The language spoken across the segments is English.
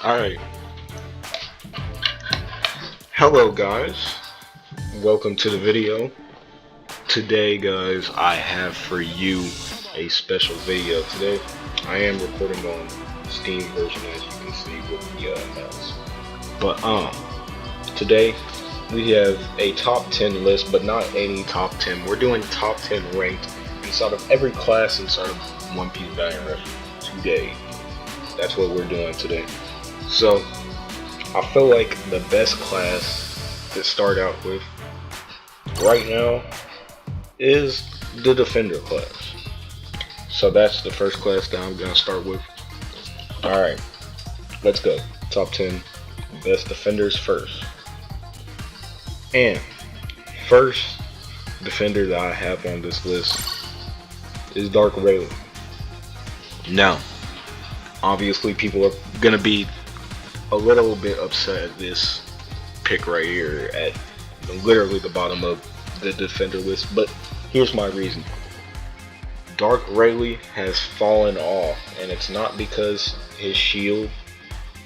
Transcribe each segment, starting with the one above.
Alright. Hello guys. Welcome to the video. Today guys, I have for you a special video. Today I am recording on Steam version, as you can see with the mouse. But today we have a top 10 list, but not any top 10. We're doing top 10 ranked inside of every class inside of One Piece Valiant Rush today. That's what we're doing today. So I feel like the best class to start out with right now is the Defender class. So that's the first class that I'm gonna start with. Alright, let's go. Top 10 best defenders first. And first defender that I have on this list is Dark Rayleigh. Now, obviously people are gonna be a little bit upset at this pick right here at literally the bottom of the defender list, but here's my reason. Dark Rayleigh has fallen off, and it's not because his shield.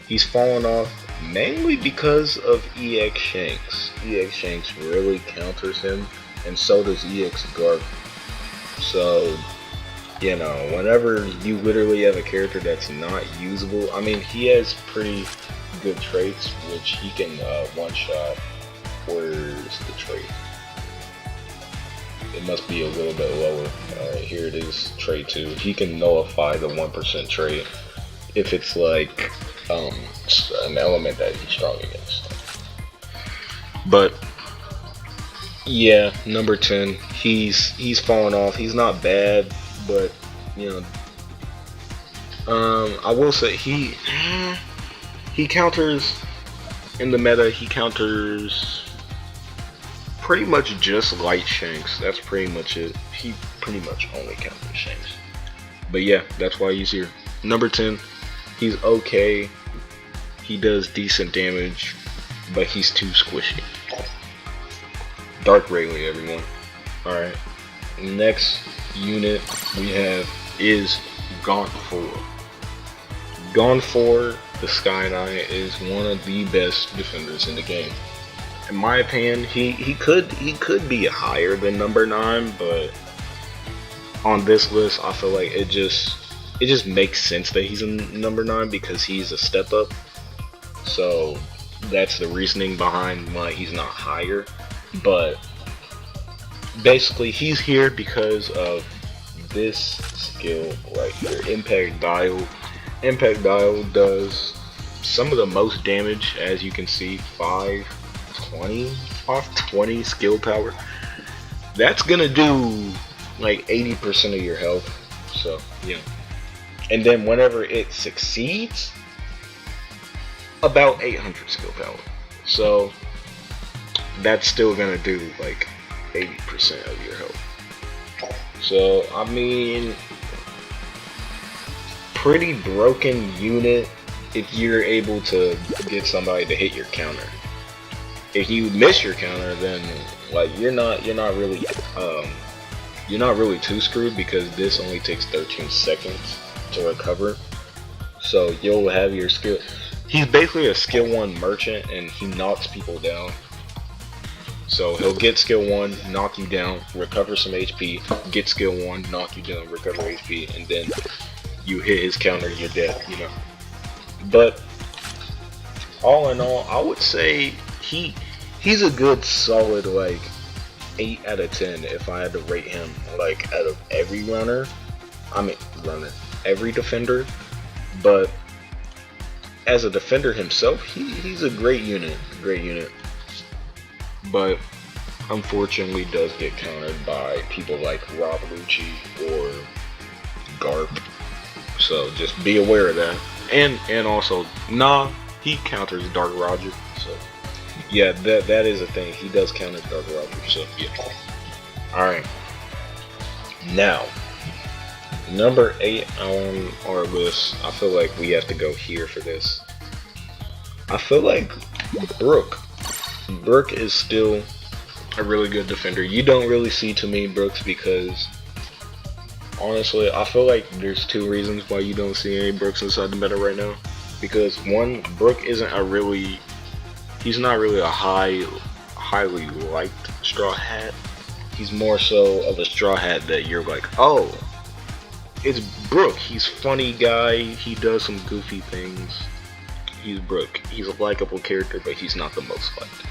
He's fallen off mainly because of EX Shanks. EX Shanks really counters him, and so does EX Garp. So, you know, whenever you literally have a character that's not usable, I mean, he has pretty good traits, which he can one-shot. Where's the trait? It must be a little bit lower. Alright, here it is, trait 2. He can nullify the 1% trait if it's like an element that he's strong against. But yeah, number 10, he's fallen off. He's not bad, but you know, I will say he counters in the meta. He counters pretty much just light Shanks. That's pretty much it. He pretty much only counters Shanks. But yeah, that's why he's here. Number 10, he's okay. He does decent damage, but he's too squishy. Dark Rayleigh, everyone. Alright. Next unit we have is Gaunt 4. Gaunt 4, the Sky Knight, is one of the best defenders in the game. In my opinion, he could be higher than number 9, but on this list I feel like it just makes sense that he's in number 9 because he's a step up. So that's the reasoning behind why he's not higher. But basically he's here because of this skill right here, Impact Dial. Impact Dial does some of the most damage, as you can see. 520 skill power. That's gonna do like 80% of your health. So yeah. And then whenever it succeeds, about 800 skill power. So that's still gonna do like 80% of your health. So I mean, pretty broken unit if you're able to get somebody to hit your counter. If you miss your counter, then like you're not really too screwed, because this only takes 13 seconds to recover. So you'll have your skill. He's basically a skill 1 merchant, and he knocks people down. So he'll get skill 1, knock you down, recover some HP, get skill 1, knock you down, recover HP, and then you hit his counter, you're dead, you know. But all in all, I would say he's a good solid like 8 out of 10 if I had to rate him like out of every every defender. But as a defender himself, he's a great unit, but unfortunately does get countered by people like Rob Lucci or Garp. So just be aware of that. And also, he counters Dark Roger. So yeah, that is a thing. He does counter Dark Roger. So yeah. Alright. Now, number 8 on our list, I feel like we have to go here for this. I feel like Brook is still a really good defender. You don't really see too many Brooks because honestly, I feel like there's 2 reasons why you don't see any Brooks inside the meta right now. because one, Brook isn't a really, he's not really a highly liked Straw Hat. He's more so of a Straw Hat that you're like, oh, it's Brook. He's funny guy. He does some goofy things. He's Brook. He's a likable character, but he's not the most liked.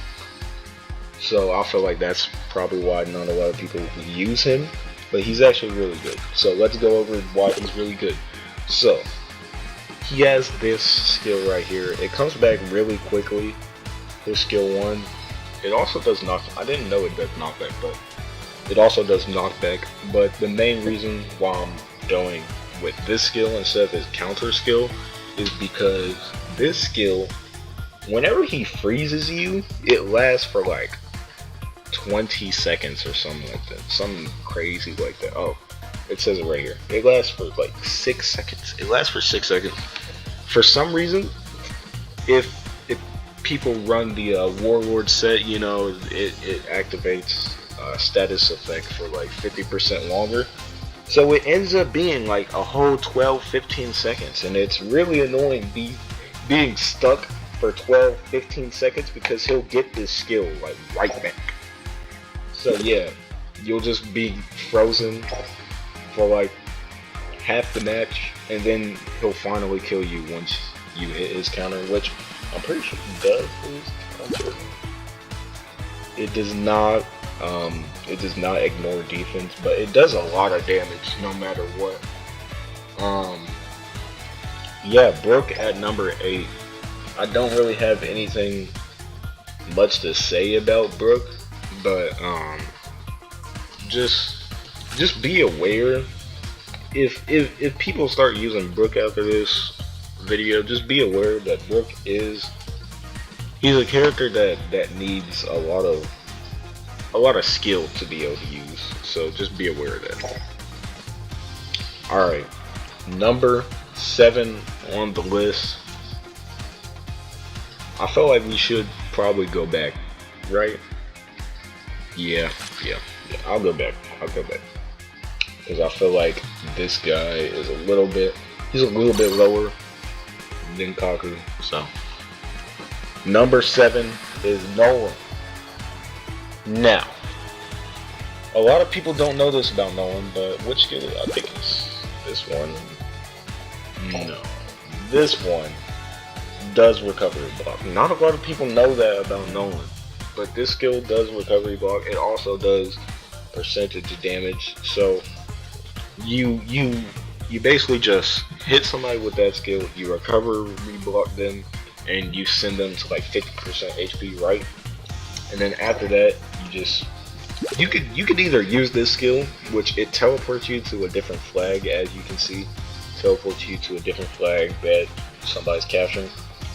So I feel like that's probably why not a lot of people use him, but he's actually really good. So let's go over why he's really good. So he has this skill right here. It comes back really quickly. His skill 1. It also does knock. I didn't know it does knockback, but it also does knockback. But the main reason why I'm going with this skill instead of his counter skill is because this skill, whenever he freezes you, it lasts for like 20 seconds or something like that. Something crazy like that. Oh, it says it right here. It lasts for like 6 seconds. It lasts for 6 seconds. For some reason, if people run the Warlord set, you know, it activates status effect for like 50% longer. So it ends up being like a whole 12-15 seconds, and it's really annoying being stuck for 12-15 seconds because he'll get this skill like right back. So yeah, you'll just be frozen for like half the match, and then he'll finally kill you once you hit his counter, which I'm pretty sure he does his counter. It does not ignore defense, but it does a lot of damage no matter what. Yeah, Brook at number 8. I don't really have anything much to say about Brook, but just be aware if people start using Brook after this video, just be aware that Brook he's a character that needs a lot of skill to be able to use. So just be aware of that. Alright, number 7 on the list. I feel like we should probably go back, right? Yeah, I'll go back. Because I feel like this guy is a little bit lower than Kaku. So number 7 is Nolan. Now, a lot of people don't know this about Nolan, but which skill? I think it's this one. No, this one does recovery block. Not a lot of people know that about Nolan, but this skill does recovery block. It also does percentage damage. So you basically just hit somebody with that skill, you recover, reblock them, and you send them to like 50% HP, right? And then after that, you could either use this skill, which it teleports you to a different flag, as you can see, teleports you to a different flag that somebody's capturing,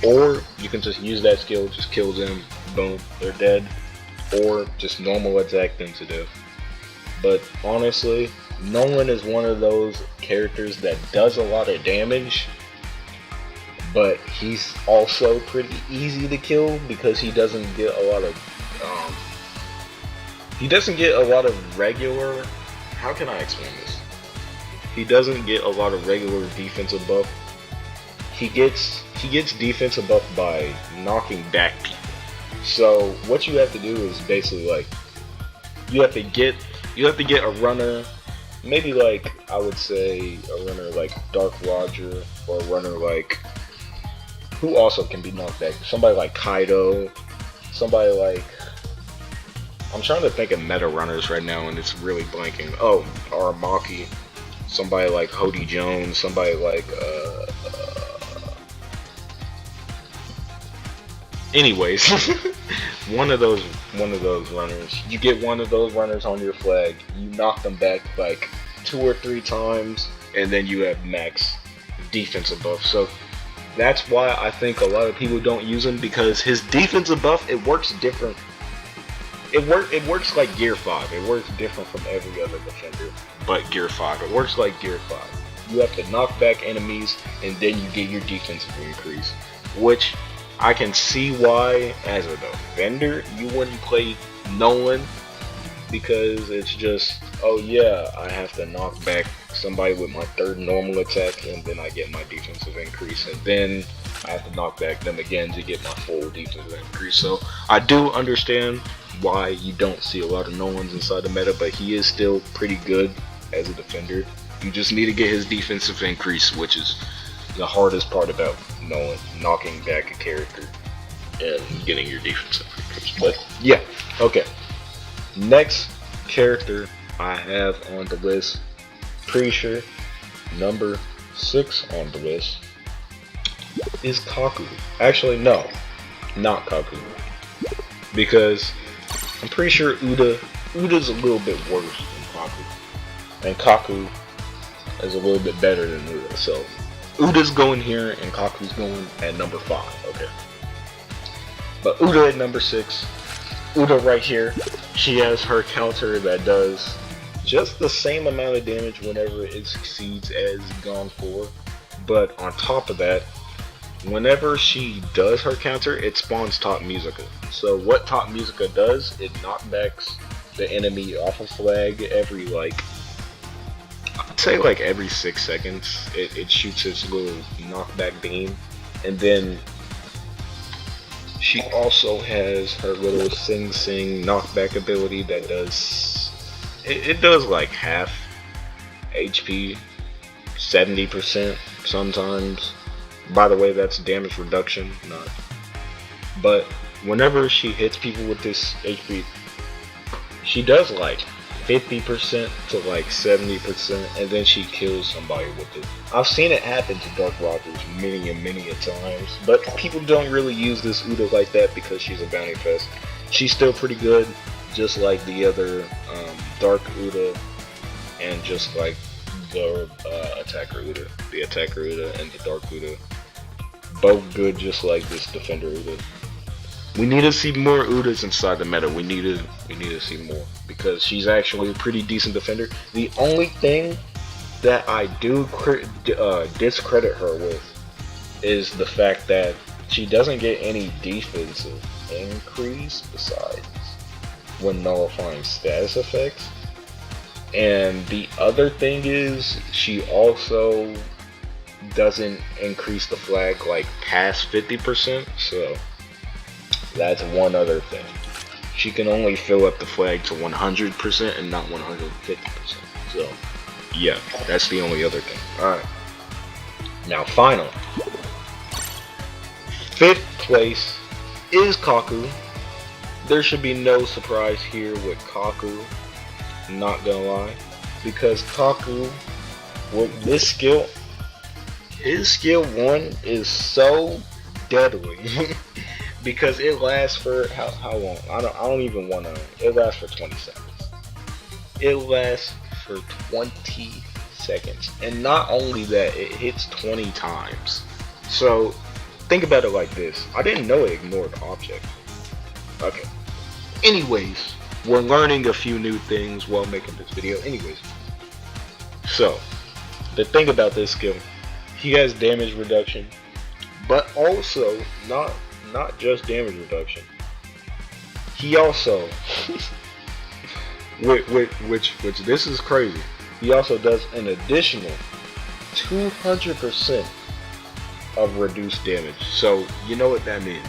or you can just use that skill, just kill them, boom, they're dead, or just normal attack them to death. But honestly, Nolan is one of those characters that does a lot of damage, but he's also pretty easy to kill because he doesn't get a lot of regular, how can I explain this? He doesn't get a lot of regular defensive buff. He gets defensive buff by knocking back people. So what you have to do is basically like you have to get a runner, maybe like I would say a runner like Dark Roger, or a runner like, who also can be knocked back, somebody like Kaido, somebody like, I'm trying to think of meta runners right now and it's really blanking. Oh, Aramaki, somebody like Hody Jones, somebody like anyways, one of those runners. You get one of those runners on your flag, you knock them back like 2 or 3 times, and then you have max defensive buff. So that's why I think a lot of people don't use him, because his defensive buff, it works different. It works like Gear 5. It works different from every other defender but Gear 5. It works like Gear 5. You have to knock back enemies and then you get your defensive increase, which I can see why as a defender you wouldn't play Nolan, because it's just, oh yeah, I have to knock back somebody with my 3rd normal attack and then I get my defensive increase, and then I have to knock back them again to get my full defense increase. So I do understand why you don't see a lot of Nolans inside the meta, but he is still pretty good as a defender. You just need to get his defensive increase, which is the hardest part about Nolan, knocking back a character and getting your defensive increase. But yeah, okay. Next character I have on the list, pretty sure number 6 on the list, is Kaku. Actually, no, not Kaku, because I'm pretty sure Uda's a little bit worse than Kaku, and Kaku is a little bit better than Uda. So Uda's going here, and Kaku's going at number 5. Okay, but Uda at number 6. Uda right here, she has her counter that does just the same amount of damage whenever it succeeds as gone for, but on top of that, whenever she does her counter, it spawns Top Musica. So what Top Musica does, it knockbacks the enemy off a flag every, like, I'd say like every 6 seconds. It shoots its little knockback beam, and then she also has her little Sing Sing knockback ability that does, it does like half HP, 70% sometimes. By the way, that's damage reduction, not. But whenever she hits people with this HP, she does like 50% to like 70%, and then she kills somebody with it. I've seen it happen to Dark Rogers many and many a times, but people don't really use this Uda like that because she's a bounty fest. She's still pretty good, just like the other Dark Uda, and just like the Attacker Uda. The Attacker Uda and the Dark Uda. Both good, just like this Defender Uda. We need to see more Udas inside the meta. We need to see more, because she's actually a pretty decent defender. The only thing that I do discredit her with is the fact that she doesn't get any defensive increase besides when nullifying status effects. And the other thing is, she also doesn't increase the flag like past 50%, so that's one other thing. She can only fill up the flag to 100% and not 150%. So yeah, that's the only other thing. Alright. Now final. 5th place is Kaku. There should be no surprise here with Kaku. I'm not gonna lie. Because Kaku, with this skill, his skill 1 is so deadly. Because it lasts for how long? I don't even want to know. It lasts for 20 seconds. It lasts for 20 seconds. And not only that, it hits 20 times. So think about it like this. I didn't know it ignored object. Okay. Anyways, we're learning a few new things while making this video. Anyways. So, the thing about this skill, he has damage reduction, but also not just damage reduction. He also, which this is crazy. He also does an additional 200% of reduced damage. So you know what that means.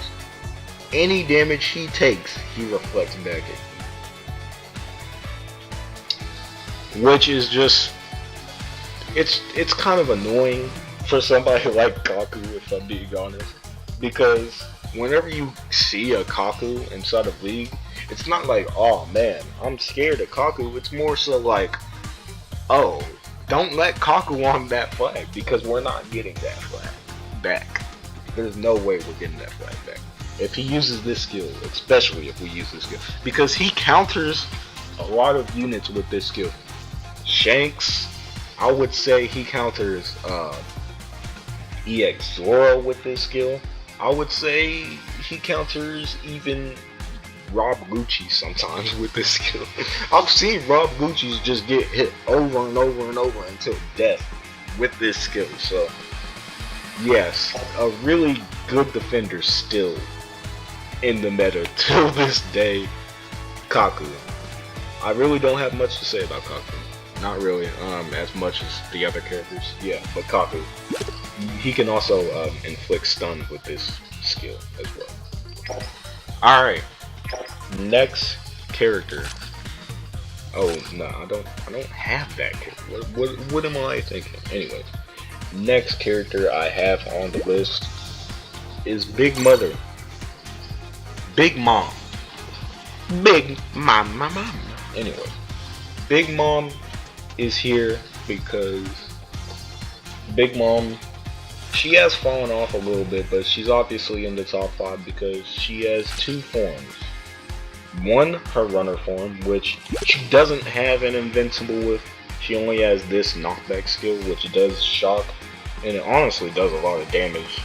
Any damage he takes, he reflects back at you. Which is just, it's kind of annoying for somebody like Kaku, if I'm being honest, because whenever you see a Kaku inside of League, it's not like, oh man, I'm scared of Kaku. It's more so like, oh, don't let Kaku on that flag, because we're not getting that flag back. There's no way we're getting that flag back. If he uses this skill, especially if we use this skill, because he counters a lot of units with this skill. Shanks, I would say he counters EX Zoro with this skill. I would say he counters even Rob Lucci sometimes with this skill. I've seen Rob Lucci's just get hit over and over and over until death with this skill. So yes, a really good defender still in the meta till this day, Kaku. I really don't have much to say about Kaku. Not really, as much as the other characters. Yeah, but Kaku. he can also inflict stun with this skill as well. Alright, next character. Oh no, I don't have that character. What am I thinking? Anyway, next character I have on the list is Big Mother. Big Mom. Big Mom. Anyway, Big Mom is here because Big Mom, she has fallen off a little bit, but she's obviously in the top 5 because she has 2 forms. One, her runner form, which she doesn't have an invincible with. She only has this knockback skill, which does shock, and it honestly does a lot of damage.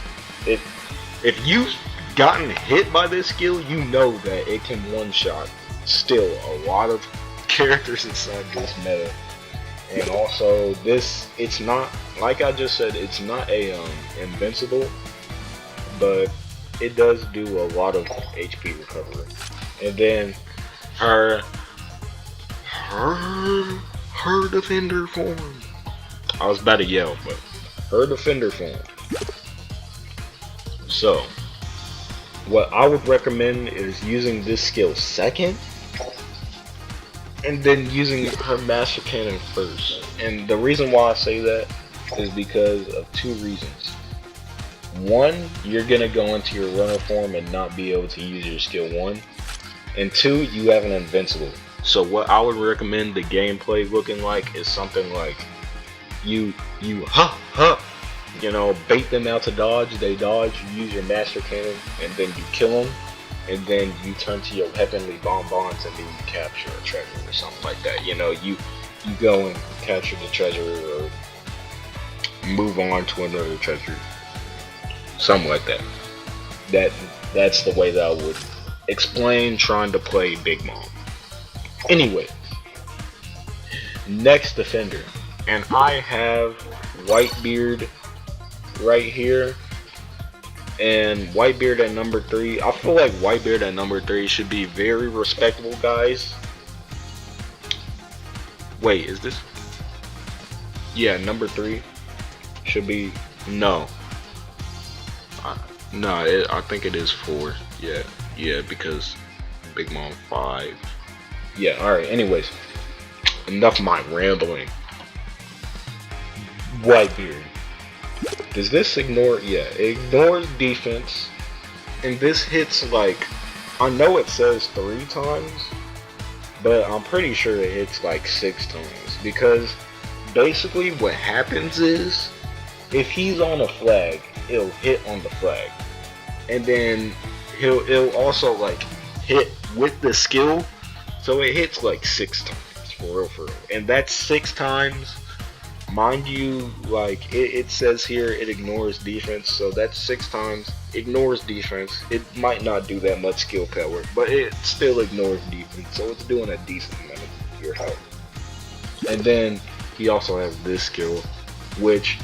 If you've gotten hit by this skill, you know that it can one-shot still a lot of characters inside this meta. And also, it's not, like I just said, it's not a invincible, but it does do a lot of HP recovery. And then her defender form. I was about to yell, but her defender form. So, what I would recommend is using this skill second, and then using her Master Cannon first. And the reason why I say that is because of 2 reasons. One, you're gonna go into your runner form and not be able to use your skill 1. And 2, you have an invincible. So what I would recommend the gameplay looking like is something like you bait them out to dodge, they dodge, you use your Master Cannon, and then you kill them, and then you turn to your heavenly bonbons and then you capture a treasure or something like that. You go and capture the treasure or move on to another treasure. Something like that. That's the way that I would explain trying to play Big Mom. Anyway, next defender, and I have Whitebeard right here, and Whitebeard at number 3. I feel like Whitebeard at number 3 should be very respectable, guys. Wait, is this? Yeah, number 3 should be no. I think it is 4. Yeah, because Big Mom 5. Yeah, alright, anyways. Enough of my rambling. Whitebeard. Does this ignore? Yeah, it ignores defense. And this hits like, I know it says 3 times, but I'm pretty sure it hits like 6 times. Because basically what happens is, if he's on a flag, it'll hit on the flag. And then it'll also like hit with the skill, so it hits like 6 times for real. And that's 6 times, mind you, like it says here it ignores defense, so that's 6 times ignores defense. It might not do that much skill power, but it still ignores defense, so it's doing a decent amount of your health. And then he also has this skill, which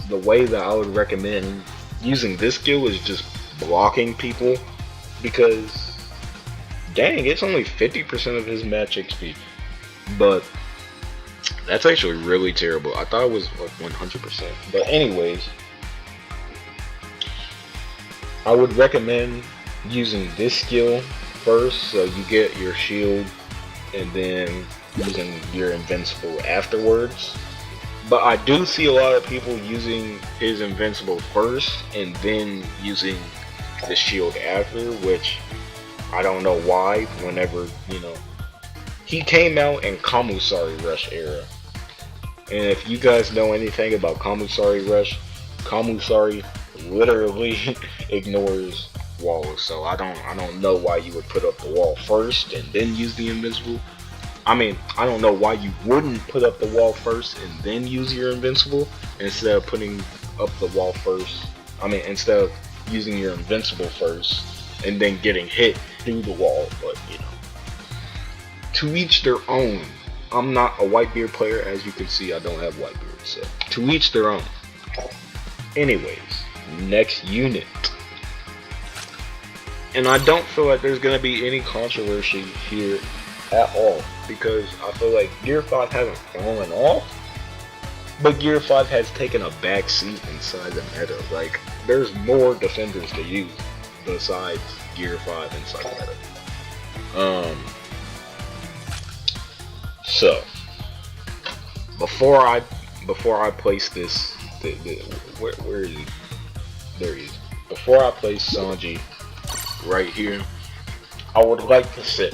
the way that I would recommend using this skill is just blocking people, because dang, it's only 50% of his match XP, but that's actually really terrible. I thought it was like 100%. But anyways, I would recommend using this skill first, so you get your shield, and then using your invincible afterwards. But I do see a lot of people using his invincible first and then using the shield after, which I don't know why. Whenever, he came out in Kamusari Rush era. And if you guys know anything about Kamusari Rush, Kamusari literally ignores walls. So I don't know why you would put up the wall first and then use the invincible. I mean, I don't know why you wouldn't put up the wall first and then use your invincible instead of putting up the wall first. I mean, instead of using your invincible first and then getting hit through the wall. But to each their own. I'm not a Whitebeard player, as you can see. I don't have Whitebeard, so to each their own. Anyways, next unit, and I don't feel like there's gonna be any controversy here at all, because I feel like Gear 5 hasn't fallen off. But Gear 5 has taken a back seat inside the meta. Like, there's more defenders to use besides Gear 5 inside the meta. So before I place this, where is he? There he is. Before I place Sanji right here, I would like to sit,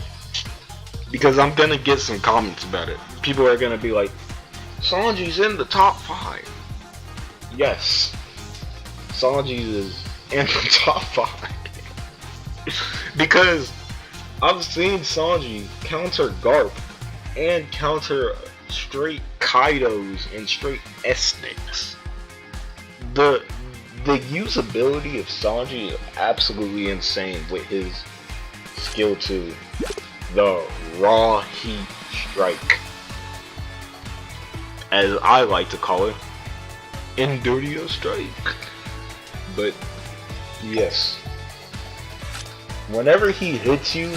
because I'm gonna get some comments about it. People are gonna be like, Sanji's in the top 5. Yes, Sanji is in the top 5 because I've seen Sanji counter Garp and counter straight Kaidos and straight S-Sticks. The usability of Sanji is absolutely insane with his skill 2, the raw heat strike, as I like to call it, Endurio strike. But yes, whenever he hits you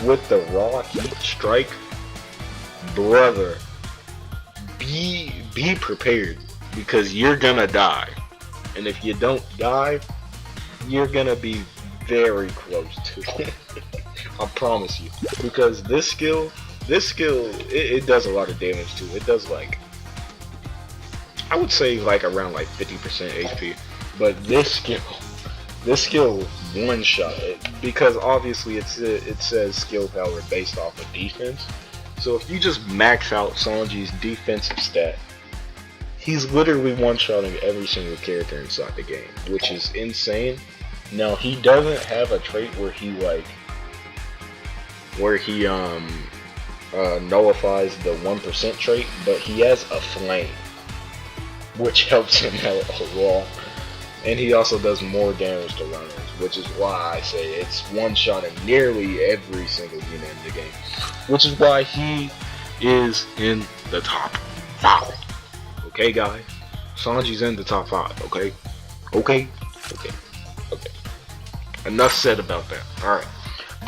with the raw heat strike, brother, be prepared, because you're gonna die. And if you don't die, you're gonna be very close to it. I promise you. Because this skill, it does a lot of damage too. It does, like, I would say like around like 50% HP. But this skill one shot it, because obviously it says skill power based off of defense. So if you just max out Sanji's defensive stat, he's literally one-shotting every single character inside the game, which is insane. Now, he doesn't have a trait where he nullifies the 1% trait, but he has a flame, which helps him out a lot. And he also does more damage to runners, which is why I say it's one-shotting nearly every single unit in the game, which is why he is in the top 5. Okay, guys, Sanji's in the top 5. Okay. Enough said about that. All right,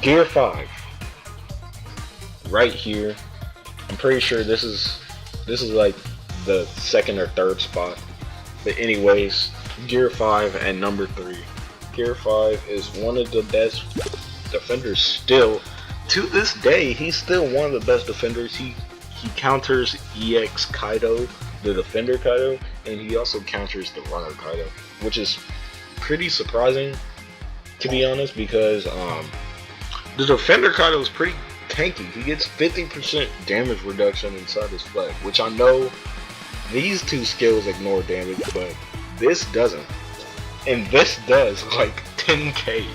Gear 5, right here. I'm pretty sure this is like the second or third spot. But anyways, Gear 5 and number 3. Gear 5 is one of the best defenders still. To this day, he's still one of the best defenders. He counters EX Kaido, the defender Kaido, and he also counters the runner Kaido, which is pretty surprising, to be honest, because the defender Kaido is pretty tanky. He gets 50% damage reduction inside his flag, which I know these two skills ignore damage, but this doesn't. And this does like 10k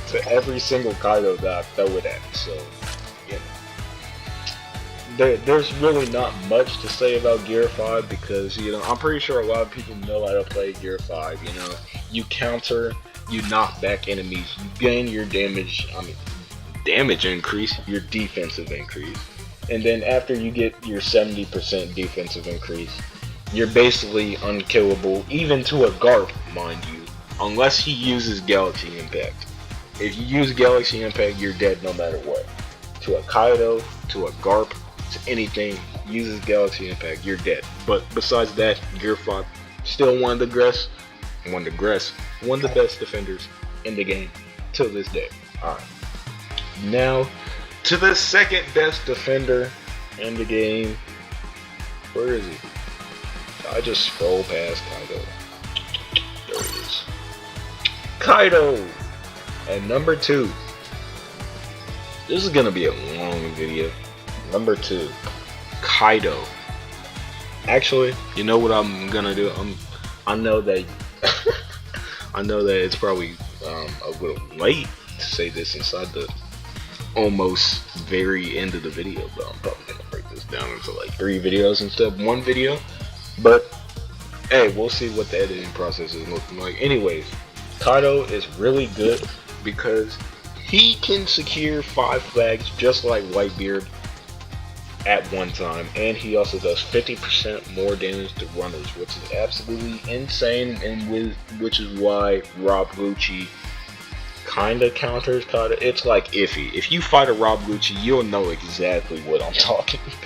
to every single Kaido that I throw it at. So, you know, there's really not much to say about Gear 5, because, you know, I'm pretty sure a lot of people know how to play Gear 5. You know, you counter, you knock back enemies, you gain your damage increase, your defensive increase, and then after you get your 70% defensive increase, you're basically unkillable, even to a Garp, mind you, unless he uses Galaxy Impact. If you use Galaxy Impact, you're dead no matter what. To a Kaido, to a Garp, to anything, uses Galaxy Impact, you're dead. But besides that, Gear 5, still one of the best defenders in the game till this day. Alright. Now, to the second best defender in the game. Where is he? I just scroll past Kaido. There it is. Kaido! At number 2. This is gonna be a long video. Number 2. Kaido. Actually, you know what I'm gonna do? I know that I know that it's probably a little late to say this inside the almost very end of the video, but I'm probably gonna break this down into like 3 videos instead of 1 video. But hey, we'll see what the editing process is looking like. Anyways, Kaido is really good because he can secure 5 flags just like Whitebeard at one time, and he also does 50% more damage to runners, which is absolutely insane, and which is why Rob Lucci kinda counters Kaido. It's like iffy. If you fight a Rob Lucci, you'll know exactly what I'm talking about.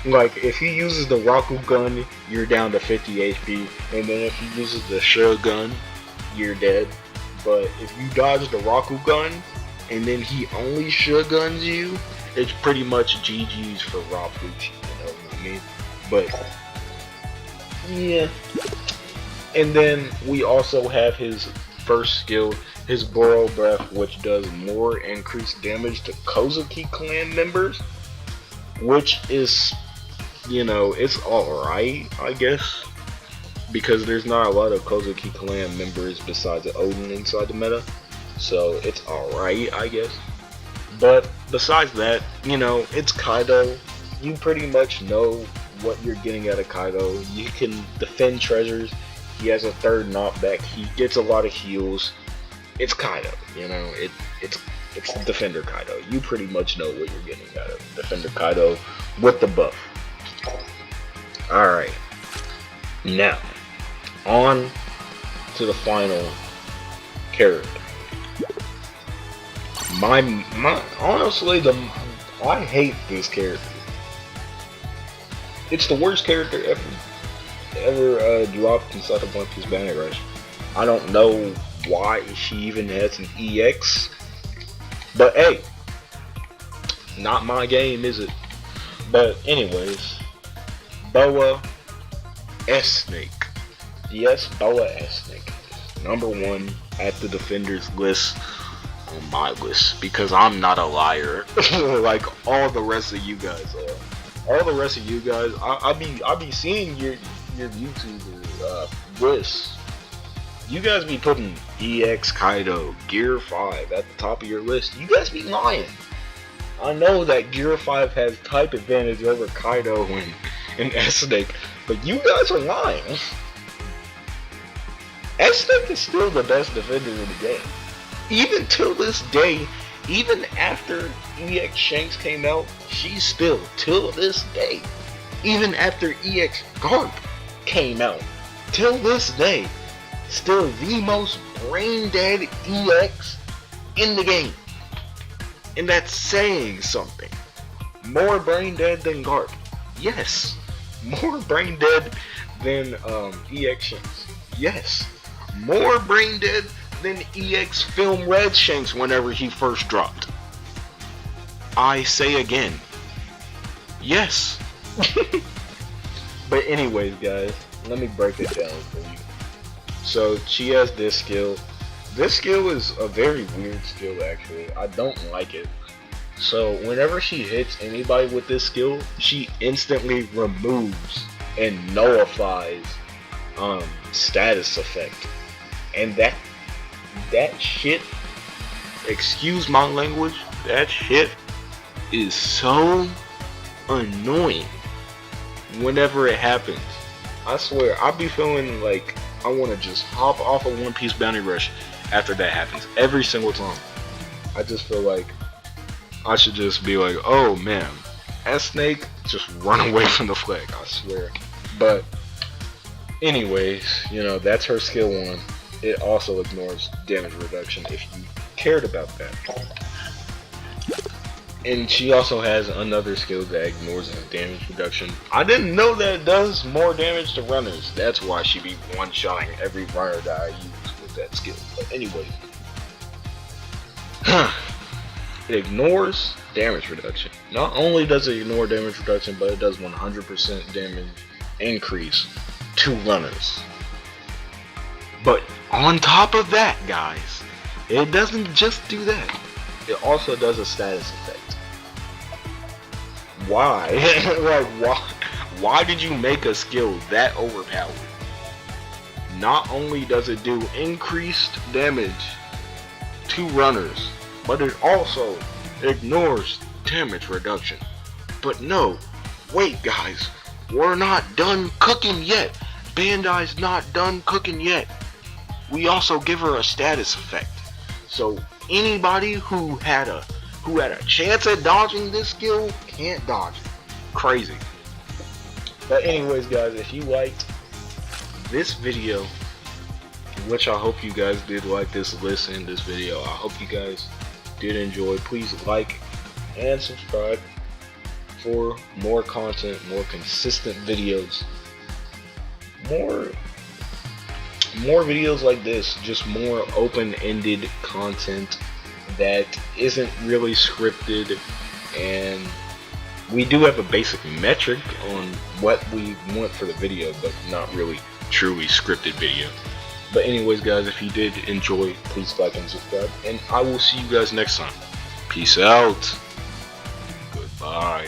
Like, if he uses the Rakugan, you're down to 50 HP, and then if he uses the Shogun, you're dead. But if you dodge the Rakugan, and then he only Shoguns you, it's pretty much GG's for Rob Lucci, you know what I mean? But, yeah. And then we also have his first skill, his Burrow Breath, which does more increased damage to Kozuki clan members, which is, you know, it's alright, I guess, because there's not a lot of Kozuki clan members besides Odin inside the meta, so it's alright, I guess. But besides that, you know, it's Kaido. You pretty much know what you're getting out of Kaido. You can defend treasures. He has a third knockback. He gets a lot of heals. It's Kaido, you know. It's Defender Kaido. You pretty much know what you're getting out of Defender Kaido with the buff. Alright. Now, on to the final character. Honestly, I hate this character. It's the worst character ever dropped inside of One Piece Banner Rush. I don't know why she even has an EX, but hey, not my game, is it? But anyways, Boa S Snake. Yes, Boa S Snake is number one at the Defenders list on my list, because I'm not a liar like all the rest of you guys are. All the rest of you guys, I be seeing your YouTuber lists. You guys be putting EX Kaido, Gear 5 at the top of your list. You guys be lying. I know that Gear 5 has type advantage over Kaido and S-Snake, but you guys are lying. S-Snake is still the best defender in the game. Even till this day, even after EX Shanks came out, she's still, till this day, even after EX Garp came out, till this day, still the most brain dead EX in the game. And that's saying something. More brain dead than Garp. Yes. More brain dead than EX Shanks. Yes. More brain dead than EX Film Red Shanks whenever he first dropped. I say again. Yes. But anyways, guys, let me break it down for you. So she has this skill. This skill is a very weird skill, actually. I don't like it. So whenever she hits anybody with this skill, she instantly removes and nullifies status effect. And that shit, excuse my language, that shit is so annoying whenever it happens. I swear, I be feeling like I want to just hop off of One Piece Bounty Rush after that happens every single time. I just feel like I should just be like, oh man, S-Snake, just run away from the flag, I swear. But anyways, you know, that's her skill 1. It also ignores damage reduction if you cared about that. And she also has another skill that ignores damage reduction. I didn't know that it does more damage to runners. That's why she be one-shotting every runner that I use with that skill. But anyway, it ignores damage reduction. Not only does it ignore damage reduction, but it does 100% damage increase to runners. But on top of that, guys, it doesn't just do that. It also does a status effect. Why? Like, why did you make a skill that overpowered? Not only does it do increased damage to runners, but it also ignores damage reduction. But no, wait guys, we're not done cooking yet. Bandai's not done cooking yet. We also give her a status effect. So anybody who had a chance at dodging this skill can't dodge it. Crazy. But anyways, guys, if you liked this video, which I hope you guys did like this list and this video, I hope you guys did enjoy. Please like and subscribe for more content, more consistent videos, more videos like this, just more open-ended content that isn't really scripted. And we do have a basic metric on what we want for the video, but not really truly scripted video. But anyways guys, if you did enjoy, please like and subscribe, and I will see you guys next time. Peace out. Goodbye.